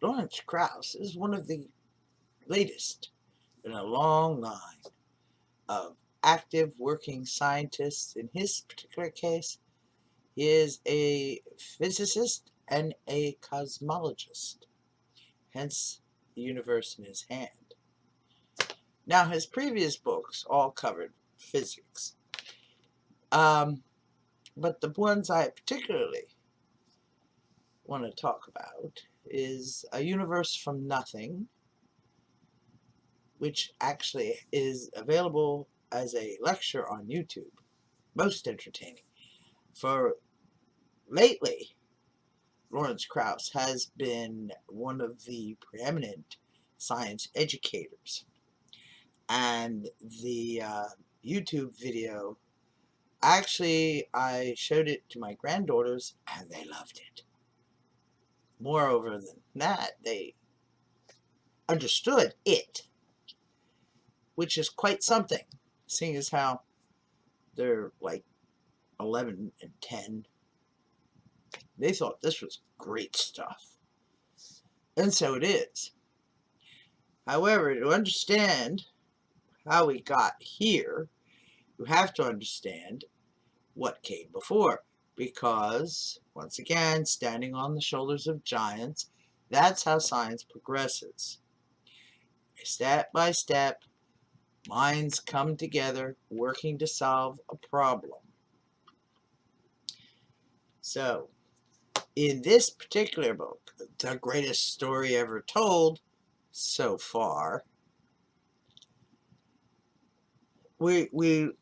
Lawrence Krauss is one of the latest in a long line of active working scientists. In his particular case, he is a physicist and a cosmologist, hence the universe in his hand. Now, his previous books all covered physics, but the ones I particularly want to talk about is A Universe from Nothing, which actually is available as a lecture on YouTube. Most entertaining. For lately, Lawrence Krauss has been one of the preeminent science educators. And the YouTube video, actually, I showed it to my granddaughters and they loved it. Moreover than that, they understood it, which is quite something, seeing as how they're like 11 and 10. They thought this was great stuff. And so it is. However, to understand how we got here, you have to understand what came before. Because, once again, standing on the shoulders of giants, that's how science progresses. Step by step, minds come together, working to solve a problem. So, in this particular book, the greatest story ever told so far, we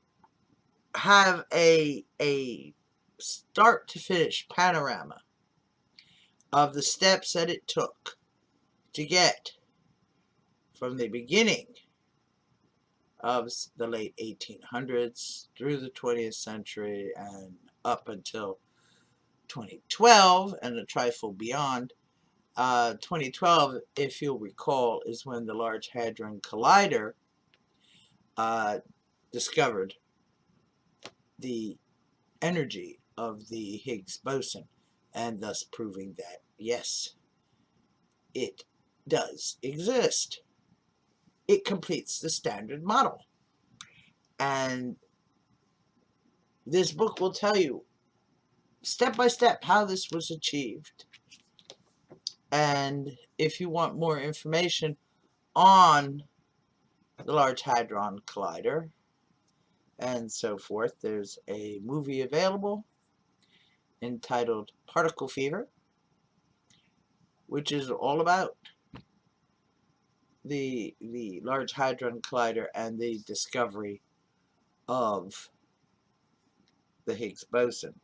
have a start to finish panorama of the steps that it took to get from the beginning of the late 1800s through the 20th century and up until 2012 and a trifle beyond. 2012, if you'll recall, is when the Large Hadron Collider discovered the energy of the Higgs boson, and thus proving that, yes, it does exist. It completes the Standard Model. And this book will tell you step by step how this was achieved. And if you want more information on the Large Hadron Collider and so forth, there's a movie available entitled Particle Fever, which is all about the Large Hadron Collider and the discovery of the Higgs boson,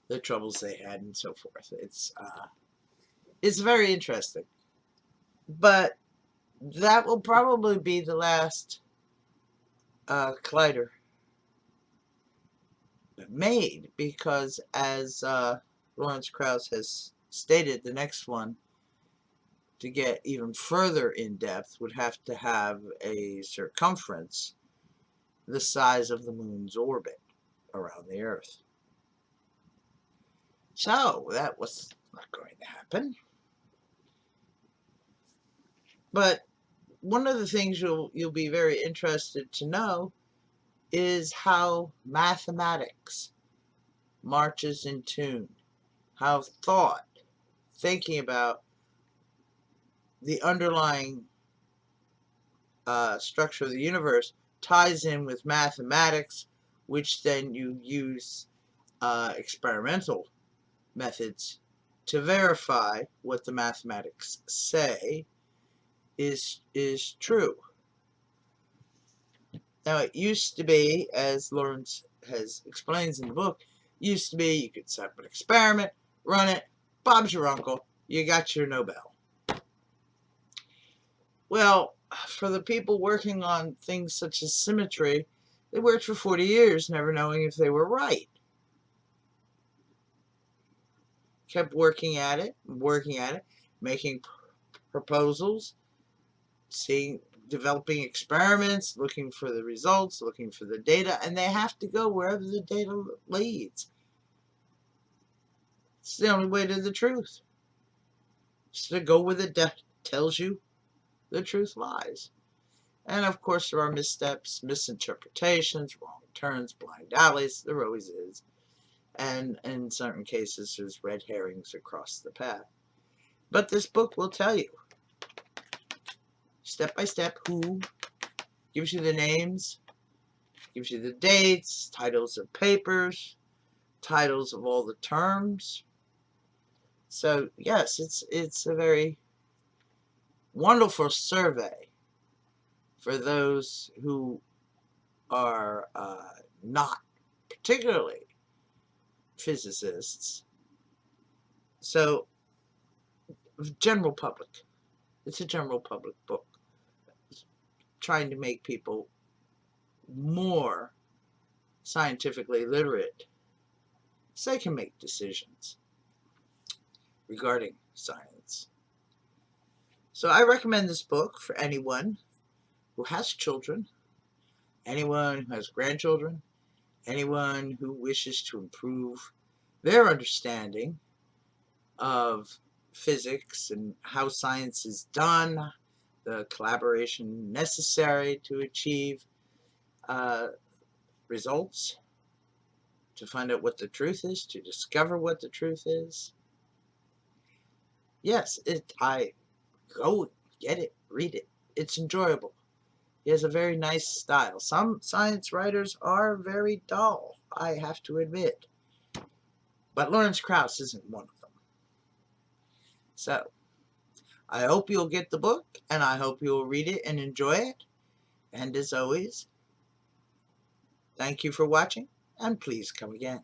the troubles they had and so forth. It's very interesting, but that will probably be the last collider made, because as Lawrence Krauss has stated, the next one, to get even further in depth, would have to have a circumference the size of the moon's orbit around the Earth. So that was not going to happen. But one of the things you'll be very interested to know is how mathematics marches in tune, how thought, thinking about the underlying structure of the universe, ties in with mathematics, which then you use experimental methods to verify what the mathematics say is true. Now, it used to be, as Lawrence explains in the book, used to be you could set up an experiment, run it, Bob's your uncle, you got your Nobel. Well, for the people working on things such as symmetry, they worked for 40 years never knowing if they were right. Kept working at it, making proposals, developing experiments, looking for the results, looking for the data, and they have to go wherever the data leads. It's the only way to the truth. So to go where the death tells you the truth lies. And of course, there are missteps, misinterpretations, wrong turns, blind alleys. There always is. And in certain cases, there's red herrings across the path. But this book will tell you, step by step, who, gives you the names, gives you the dates, titles of papers, titles of all the terms. So yes, it's a very wonderful survey for those who are not particularly physicists. So general public. It's a general public book trying to make people more scientifically literate so they can make decisions regarding science. So I recommend this book for anyone who has children, anyone who has grandchildren, anyone who wishes to improve their understanding of physics and how science is done, the collaboration necessary to achieve results, to find out what the truth is, to discover what the truth is. Yes, I go get it, read it. It's enjoyable. He has a very nice style. Some science writers are very dull, I have to admit. But Lawrence Krauss isn't one of them. So, I hope you'll get the book, and I hope you'll read it and enjoy it. And as always, thank you for watching, and please come again.